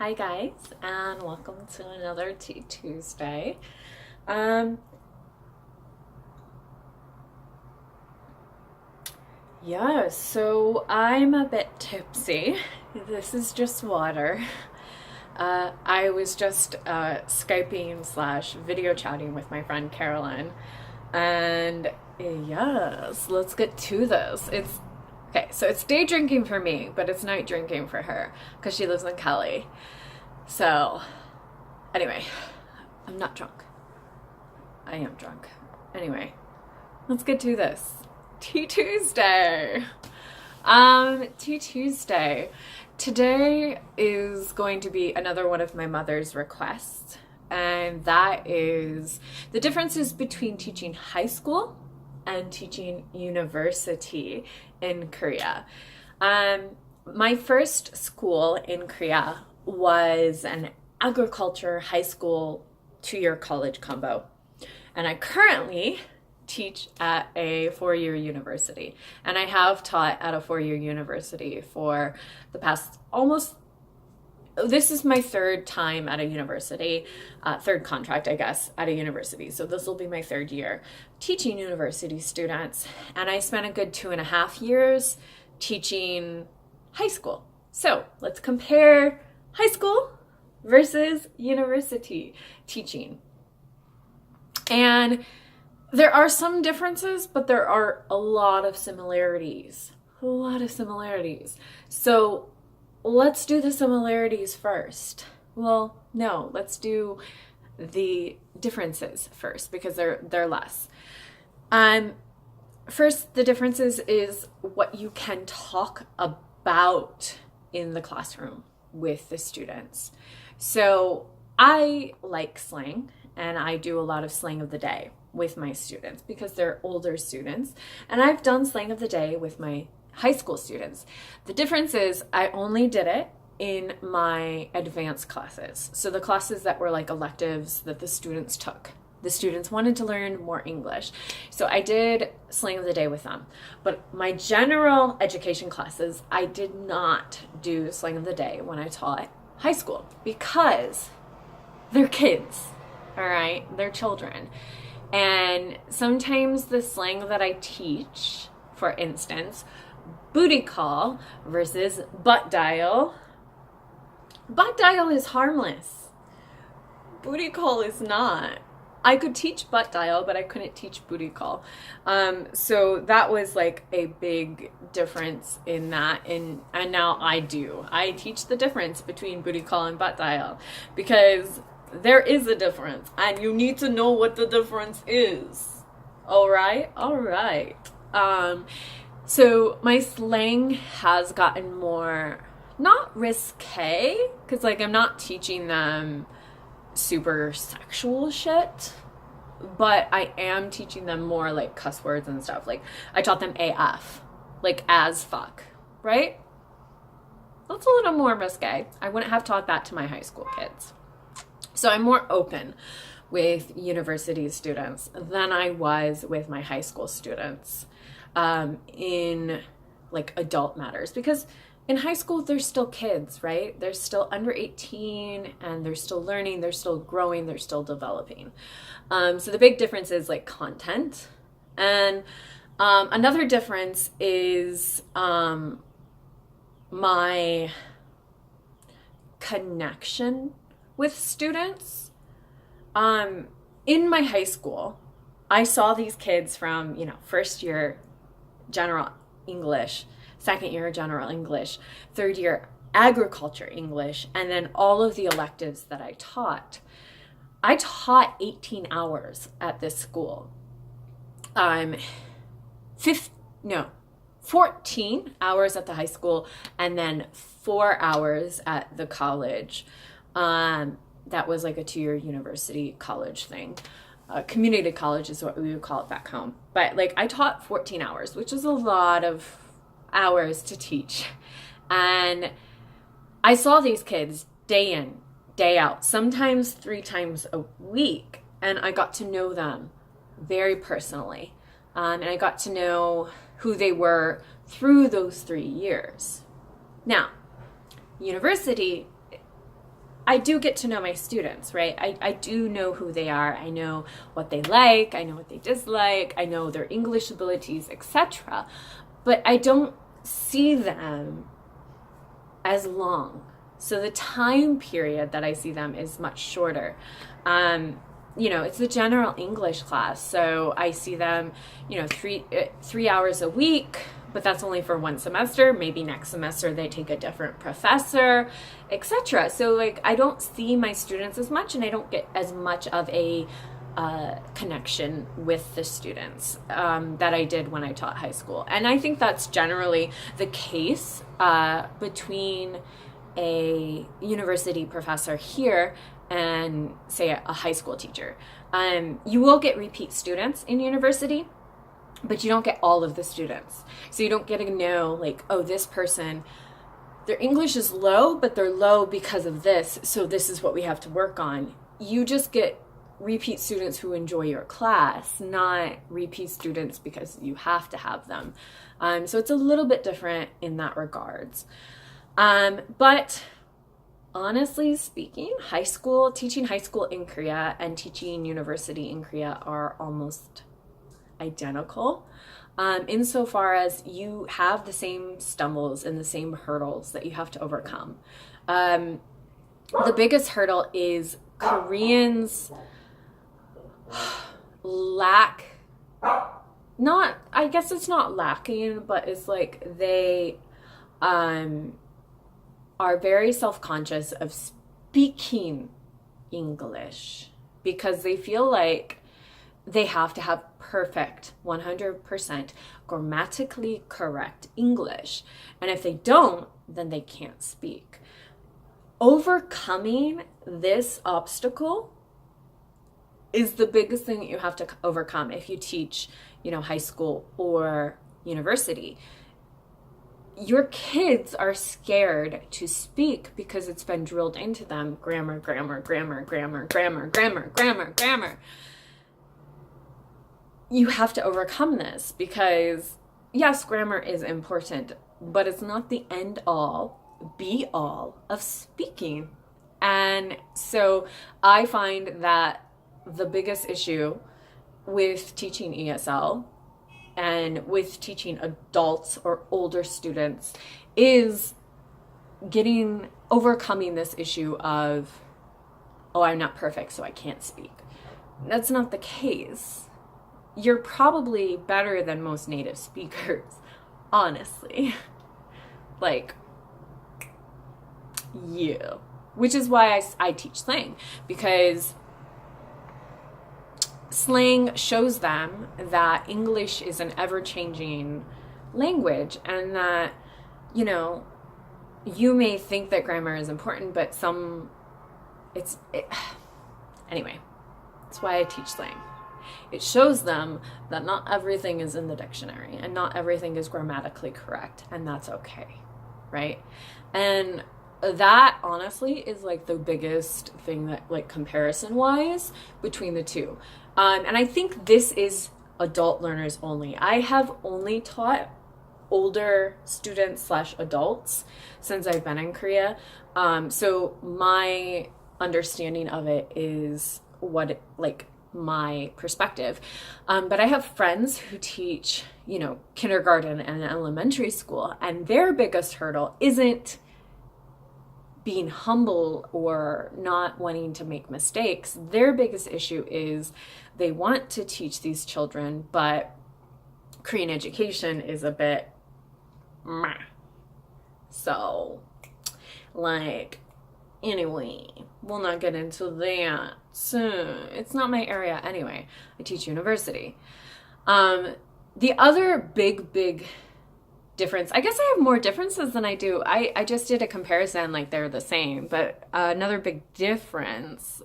Hi guys, and welcome to another Tea Tuesday. Um, so I'm a bit tipsy. This is just water. I was just Skyping slash video chatting with my friend Carolyn, and yes, let's get to this. Okay, so it's day drinking for me, but it's night drinking for her because she lives in Cali. So, anyway, I'm not drunk. I am drunk. Anyway, let's get to this. Tea Tuesday. Tea Tuesday. Today is going to be another one of my mother's requests, and that is the differences between teaching high school and teaching university in Korea. My first school in Korea was an agriculture high school 2-year college combo. And I currently teach at a 4-year university. And I have taught at a 4-year university for the past this is my third time at a university, third contract, I guess, at a university. So this will be my 3rd year teaching university students. And I spent a good 2.5 years teaching high school. So let's compare high school versus university teaching. And there are some differences, but there are a lot of similarities. So let's do the similarities first. Well, no, let's do the differences first because they're less. First, the differences is what you can talk about in the classroom with the students. So I like slang, and I do a lot of slang of the day with my students because they're older students, and I've done slang of the day with my high school students. The difference is I only did it in my advanced classes. So the classes that were like electives that the students took. The students wanted to learn more English. So I did slang of the day with them. But my general education classes, I did not do slang of the day when I taught high school because they're kids, all right? They're children. And sometimes the slang that I teach, for instance, booty call versus butt dial. Butt dial is harmless. Booty call is not. I could teach butt dial, but I couldn't teach booty call. So that was like a big difference in that. And now I do. I teach the difference between booty call and butt dial because there is a difference and you need to know what the difference is. All right? So my slang has gotten more, not risque, because like I'm not teaching them super sexual shit, but I am teaching them more like cuss words and stuff. Like I taught them AF, like as fuck, right? That's a little more risque. I wouldn't have taught that to my high school kids. So I'm more open with university students than I was with my high school students in like adult matters, because in high school they're still kids, right? They're still under 18 and they're still learning, they're still growing, they're still developing. So the big difference is like content. And another difference is my connection with students. In my high school, I saw these kids from, first year general English, 2nd year general English, 3rd year agriculture English, and then all of the electives that I taught. I taught 18 hours at this school. 14 hours at the high school, and then 4 hours at the college. That was like a 2-year university college thing. Community college is what we would call it back home. But like I taught 14 hours, which is a lot of hours to teach. And I saw these kids day in, day out, sometimes 3 times a week. And I got to know them very personally. And I got to know who they were through those 3 years. Now, university I do get to know my students, right? I do know who they are. I know what they like. I know what they dislike. I know their English abilities, etc. But I don't see them as long. So the time period that I see them is much shorter. It's a general English class. So I see them, 3 hours a week, but that's only for one semester. Maybe next semester they take a different professor, etc. So I don't see my students as much, and I don't get as much of a connection with the students that I did when I taught high school. And I think that's generally the case between a university professor here and, say, a high school teacher. You will get repeat students in university, but you don't get all of the students. So you don't get to know, this person, their English is low, but they're low because of this, so this is what we have to work on. You just get repeat students who enjoy your class, not repeat students because you have to have them. So it's a little bit different in that regards. But honestly speaking, teaching high school in Korea and teaching university in Korea are almost identical, insofar as you have the same stumbles and the same hurdles that you have to overcome. The biggest hurdle is Koreans lack, not, I guess it's not lacking, but it's they are very self-conscious of speaking English because they feel like they have to have perfect, 100% grammatically correct English. And if they don't, then they can't speak. Overcoming this obstacle is the biggest thing that you have to overcome if you teach, high school or university. Your kids are scared to speak because it's been drilled into them. Grammar, grammar, grammar, grammar, grammar, grammar, grammar, grammar. You have to overcome this because, yes, grammar is important, but it's not the end all, be all of speaking. And so I find that the biggest issue with teaching ESL and with teaching adults or older students is overcoming this issue of, oh, I'm not perfect, so I can't speak. That's not the case. You're probably better than most native speakers, honestly. Which is why I teach slang, because slang shows them that English is an ever-changing language, and that, you may think that grammar is important, but anyway, that's why I teach slang. It shows them that not everything is in the dictionary and not everything is grammatically correct, and that's okay, right? And that honestly is the biggest thing that comparison-wise between the two. And I think this is adult learners only. I have only taught older students / adults since I've been in Korea. So my understanding of it is my perspective. But I have friends who teach, kindergarten and elementary school, and their biggest hurdle isn't being humble or not wanting to make mistakes. Their biggest issue is they want to teach these children, but Korean education is a bit meh. So, anyway, we'll not get into that soon. It's not my area anyway. I teach university. The other big difference, I guess I have more differences than I do. I just did a comparison they're the same, but another big difference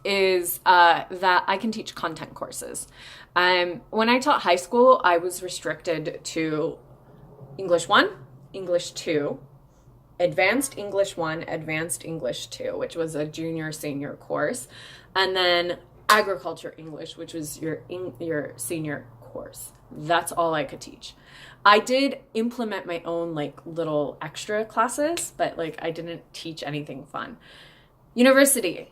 is that I can teach content courses. When I taught high school, I was restricted to English 1, English 2, Advanced English 1, Advanced English 2, which was a junior senior course, and then Agriculture English, which was your senior course. That's all I could teach. I did implement my own little extra classes, but I didn't teach anything fun. University.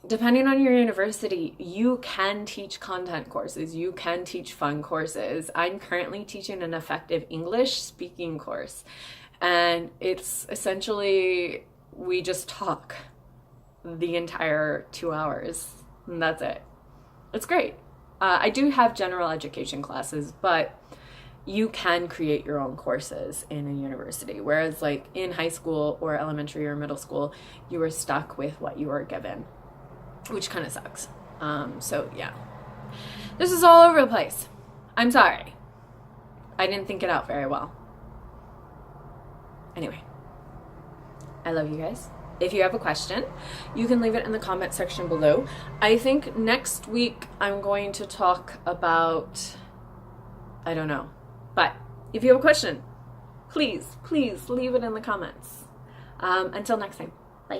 Depending on your university, you can teach content courses. You can teach fun courses. I'm currently teaching an effective English speaking course. And it's essentially, we just talk the entire 2 hours. And that's it. It's great. I do have general education classes, but you can create your own courses in a university. Whereas like in high school or elementary or middle school, you were stuck with what you were given, which kind of sucks. So yeah, this is all over the place. I'm sorry. I didn't think it out very well. Anyway, I love you guys. If you have a question, you can leave it in the comment section below. I think next week I'm going to talk about, I don't know. But if you have a question, please leave it in the comments. Until next time. Bye.